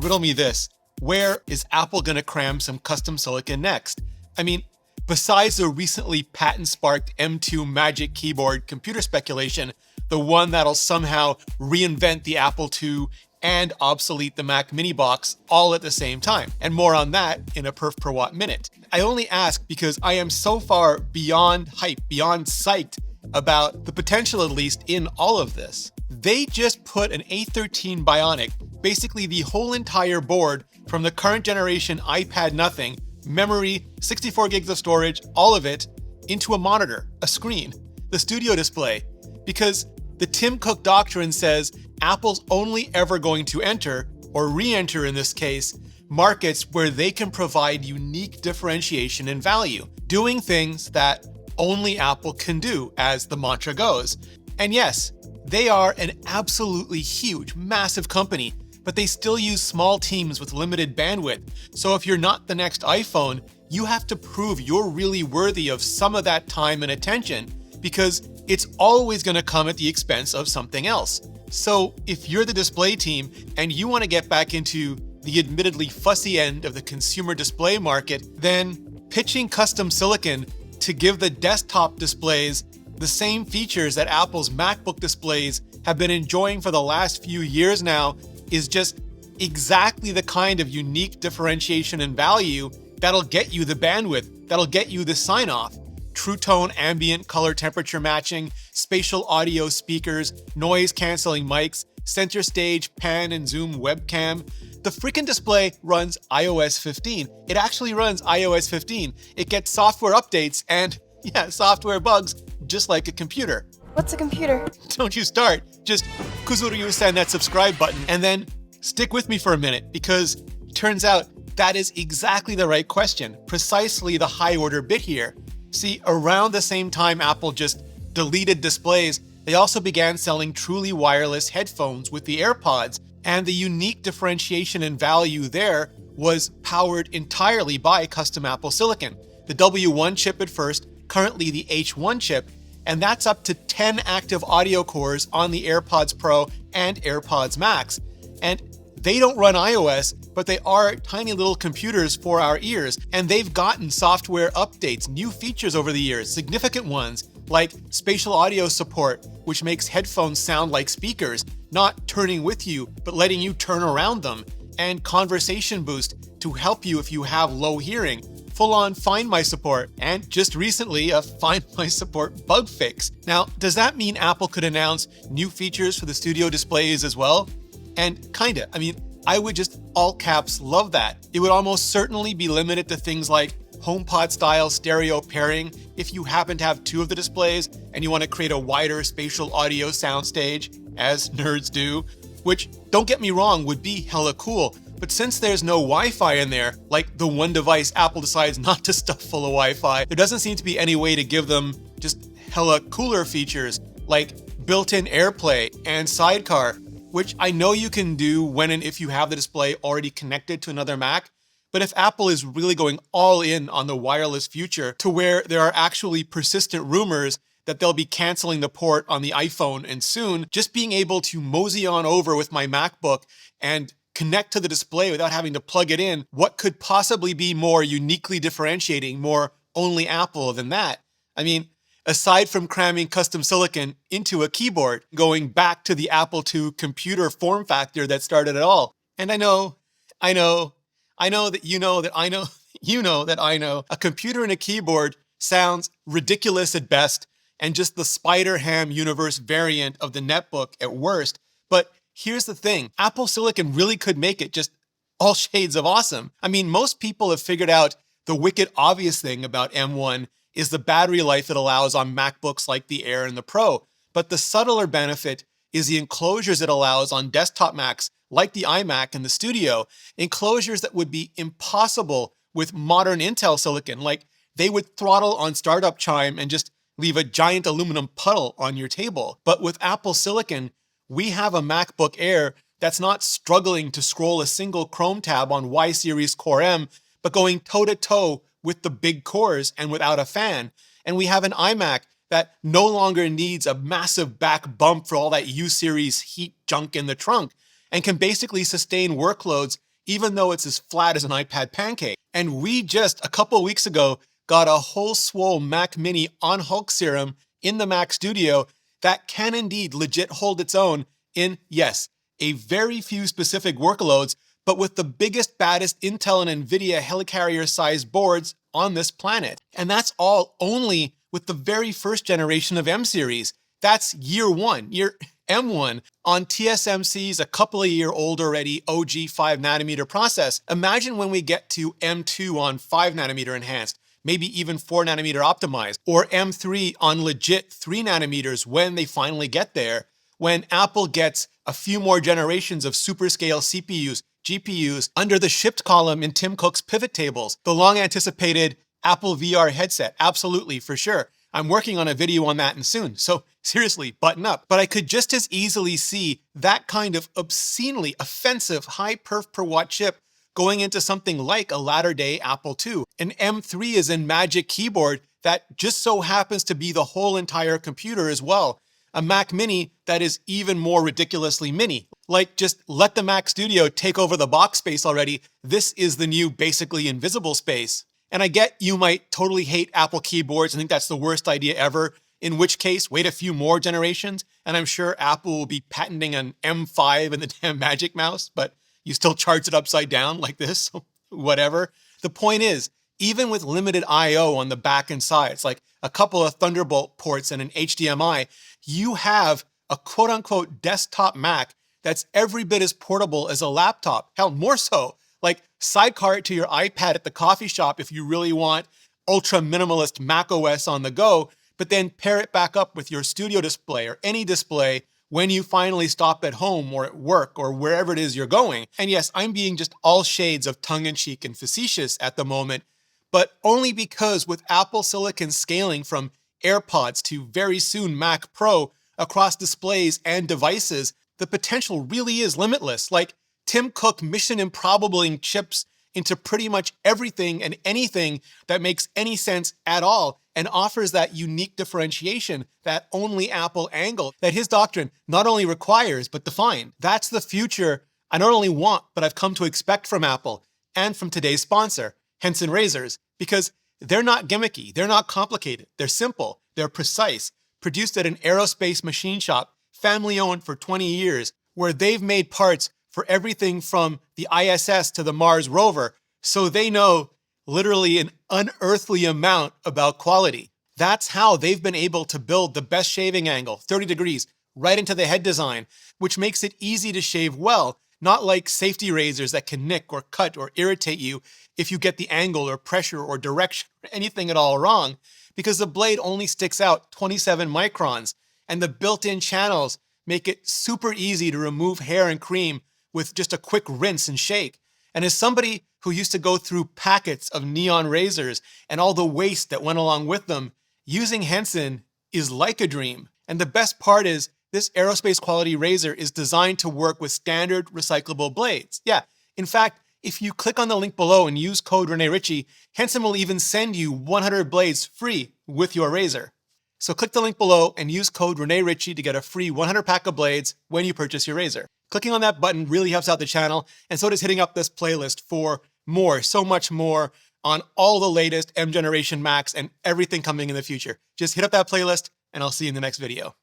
Riddle me this. Where is Apple gonna cram some custom silicon next? I mean, besides the recently patent-sparked M2 Magic Keyboard computer speculation, the one that'll somehow reinvent the Apple II and obsolete the Mac mini box all at the same time. And more on that in a perf per watt minute. I only ask because I am so far beyond hype, beyond psyched about the potential, at least, in all of this. They just put an A13 Bionic, basically the whole entire board from the current generation iPad nothing, memory, 64 gigs of storage, all of it, into a monitor, a screen, the studio display. Because the Tim Cook doctrine says Apple's only ever going to enter, or re-enter in this case, markets where they can provide unique differentiation and value, doing things that only Apple can do, as the mantra goes. And yes, they are an absolutely huge, massive company, but they still use small teams with limited bandwidth. So if you're not the next iPhone, you have to prove you're really worthy of some of that time and attention, because it's always going to come at the expense of something else. So if you're the display team and you want to get back into the admittedly fussy end of the consumer display market, then pitching custom silicon to give the desktop displays the same features that Apple's MacBook displays have been enjoying for the last few years now is just exactly the kind of unique differentiation and value that'll get you the bandwidth, that'll get you the sign-off. True tone ambient color temperature matching, spatial audio speakers, noise canceling mics, center stage pan and zoom webcam. The freaking display runs iOS 15. It actually runs iOS 15. It gets software updates and, yeah, software bugs just like a computer. What's a computer? Don't you start. Just kuzuru-san that subscribe button and then stick with me for a minute, because it turns out that is exactly the right question, precisely the high order bit here. See, around the same time Apple just deleted displays, they also began selling truly wireless headphones with the AirPods, and the unique differentiation and value there was powered entirely by custom Apple silicon. The W1 chip at first, currently the H1 chip, and that's up to 10 active audio cores on the AirPods Pro and AirPods Max. And they don't run iOS, but they are tiny little computers for our ears, and they've gotten software updates, new features over the years, significant ones, like spatial audio support, which makes headphones sound like speakers, not turning with you, but letting you turn around them, and conversation boost to help you if you have low hearing, full-on Find My support, and just recently a Find My support bug fix. Now, does that mean Apple could announce new features for the studio displays as well? And kinda, I mean, I would just all caps love that. It would almost certainly be limited to things like HomePod style stereo pairing if you happen to have two of the displays and you want to create a wider spatial audio soundstage, as nerds do, which, don't get me wrong, would be hella cool. But since there's no Wi-Fi in there, like the one device Apple decides not to stuff full of Wi-Fi, there doesn't seem to be any way to give them just hella cooler features like built-in AirPlay and Sidecar, which I know you can do when and if you have the display already connected to another Mac. But if Apple is really going all in on the wireless future to where there are actually persistent rumors that they'll be canceling the port on the iPhone and soon, just being able to mosey on over with my MacBook and connect to the display without having to plug it in, what could possibly be more uniquely differentiating, more only Apple than that? I mean, aside from cramming custom silicon into a keyboard, going back to the Apple II computer form factor that started it all. And I know that you know that I know, you know that I know, a computer and a keyboard sounds ridiculous at best and just the Spider-Ham universe variant of the netbook at worst. But here's the thing, Apple Silicon really could make it just all shades of awesome. I mean, most people have figured out the wicked obvious thing about M1 is the battery life it allows on MacBooks like the Air and the Pro. But the subtler benefit is the enclosures it allows on desktop Macs like the iMac and the Studio, enclosures that would be impossible with modern Intel silicon. Like, they would throttle on startup chime and just leave a giant aluminum puddle on your table. But with Apple Silicon, we have a MacBook Air that's not struggling to scroll a single Chrome tab on Y series Core M, but going toe-to-toe with the big cores and without a fan. And we have an iMac that no longer needs a massive back bump for all that U series heat junk in the trunk and can basically sustain workloads even though it's as flat as an iPad pancake. And we just a couple weeks ago got a whole swole Mac Mini on Hulk serum in the Mac Studio that can indeed legit hold its own in, yes, a very few specific workloads, but with the biggest, baddest Intel and NVIDIA helicarrier-sized boards on this planet. And that's all only with the very first generation of M series. That's year one, year M1 on TSMC's a couple of year old already OG 5nm process. Imagine when we get to M2 on 5nm enhanced, maybe even 4nm optimized, or M3 on legit 3nm when they finally get there, when Apple gets a few more generations of superscale CPUs, GPUs under the shipped column in Tim Cook's pivot tables, the long anticipated Apple VR headset, absolutely, for sure. I'm working on a video on that and soon, so seriously, button up. But I could just as easily see that kind of obscenely offensive high perf per watt chip going into something like a latter-day Apple II. An M3 is a magic keyboard that just so happens to be the whole entire computer as well. A Mac Mini that is even more ridiculously mini. Like, just let the Mac Studio take over the box space already. This is the new basically invisible space. And I get you might totally hate Apple keyboards and think that's the worst idea ever, in which case, wait a few more generations, and I'm sure Apple will be patenting an M5 and the damn Magic Mouse, but you still charge it upside down like this, so whatever. The point is, even with limited I/O on the back and sides, like a couple of Thunderbolt ports and an HDMI, you have a quote-unquote desktop Mac that's every bit as portable as a laptop, hell, more so. Like, sidecar it to your iPad at the coffee shop if you really want ultra minimalist Mac OS on the go, but then pair it back up with your studio display or any display when you finally stop at home or at work or wherever it is you're going. And yes, I'm being just all shades of tongue-in-cheek and facetious at the moment, but only because with Apple Silicon scaling from AirPods to very soon Mac Pro across displays and devices, the potential really is limitless. Like, Tim Cook mission improbabling chips into pretty much everything and anything that makes any sense at all and offers that unique differentiation, that only Apple angle that his doctrine not only requires but defines. That's the future I not only want, but I've come to expect from Apple and from today's sponsor, Henson Razors, because they're not gimmicky, they're not complicated, they're simple, they're precise, produced at an aerospace machine shop, family owned for 20 years, where they've made parts for everything from the ISS to the Mars rover, so they know literally an unearthly amount about quality. That's how they've been able to build the best shaving angle, 30 degrees, right into the head design, which makes it easy to shave well, not like safety razors that can nick or cut or irritate you if you get the angle or pressure or direction or anything at all wrong, because the blade only sticks out 27 microns, and the built-in channels make it super easy to remove hair and cream with just a quick rinse and shake. And as somebody who used to go through packets of neon razors and all the waste that went along with them, using Henson is like a dream. And the best part is this aerospace quality razor is designed to work with standard recyclable blades. Yeah, in fact, if you click on the link below and use code Rene Ritchie, Henson will even send you 100 blades free with your razor. So click the link below and use code Rene Ritchie to get a free 100 pack of blades when you purchase your razor. Clicking on that button really helps out the channel, and so does hitting up this playlist for more, so much more on all the latest M generation Macs and everything coming in the future. Just hit up that playlist, and I'll see you in the next video.